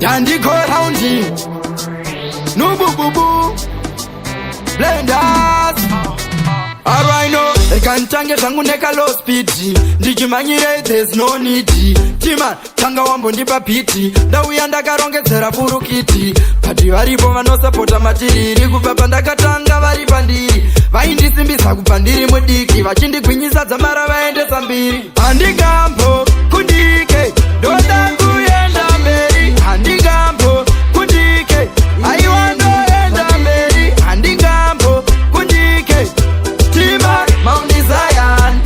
Dandiko roundi Nubububu Blenders Arwaino Ekantange zangu neka low speed Ndijimanyire there's no need Tima tanga wambo ndipa piti Dawiyanda karonge zera furukiti Pati waripo vano sapota matiriri Kupapa ndakatanga varipandiri Vaindi simbisa kupandiri mudiki Vachindi kwinyisa zamara vaende sambiri Andigambo kundike Dodangu yenda mberi Andigambo kundike Aiwando yenda mberi Andigambo kundike Tima Mount Zion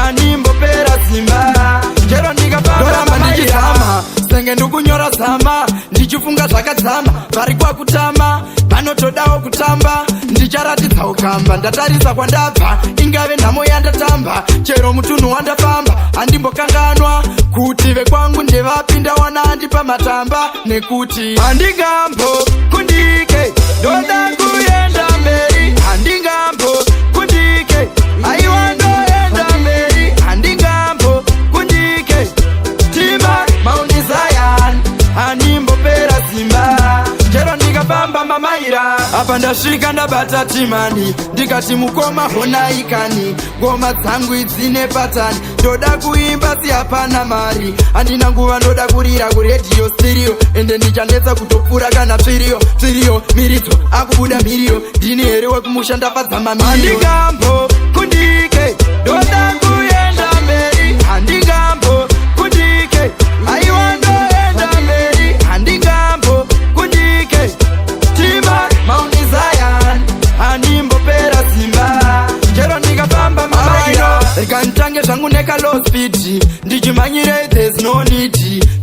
Animbo pera simba Jero ndiga doramba ndijizama Senge ndukunyora zama Ndichifunga zvakadzama Vari kwa kutama Vanotodawo kutamba Ndicharatidza ukamba Ndatarisa kwandabva Ingave nhamo yandatamba Chero mutunhu wandafamba Handimbokanganwa Kuti vekwangu ndevapinda wana handipa matamba Nekuti Handingambo kundike Doda kuyenda mberi Handingambo kundike Aiwando yenda mberi Handingambo kundike Tima Mount Zion Animbo pera simba Jero ndikafamba mamaira Apa ndasvika ndabata timani Ndikati mukoma hona ikani Ngoma dzangu idzine patani Ndoda kuimba si hapana mari Handina nguva ndoda kurira kuredio stereo Ende ndichanetsa kutopfura kana twirio Twirio mirito akubuda mirio Ndini here wekumusha ndafadza mamirio Handingambo kundike Ndoda kuyenda mberi Handingambo kundike Aiwando yenda mberi Handingambo kundike Tima Mount Zion Animbo pera simba Jero ndikafamba mamaira Ekantange zvangu neka low speed Ndijimanyire there's no need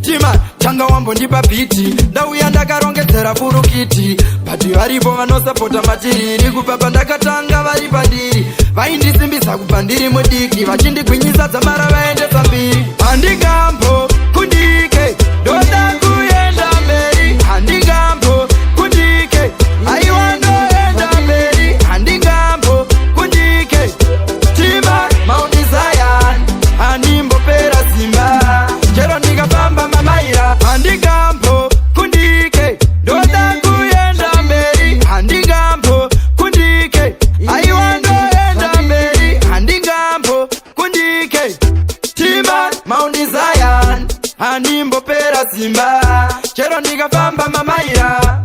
Tima tanga wambo ndipa piti Ndauya ndakarongedzera furukiti Pati varipo vanosapota matiriri Kupapa ndakatanga varipandiri Vaindisimbisa kupandiri mudiki Vachindigwinyisa dzamara vaende sambiri Handingambo kundike Doda kuyenda mberi Handingambo kundike Aiwando yenda mberi Handingambo kundike Tima Mount Zion Animbo pera simba Jero ndikafamba mamaira Handingambo kundike Doda kuyenda mberi Handingambo kundike Aiwando yenda mberi Handingambo kundike Tima Mount Zion Animbo pera simba Jero ndikafamba mamaira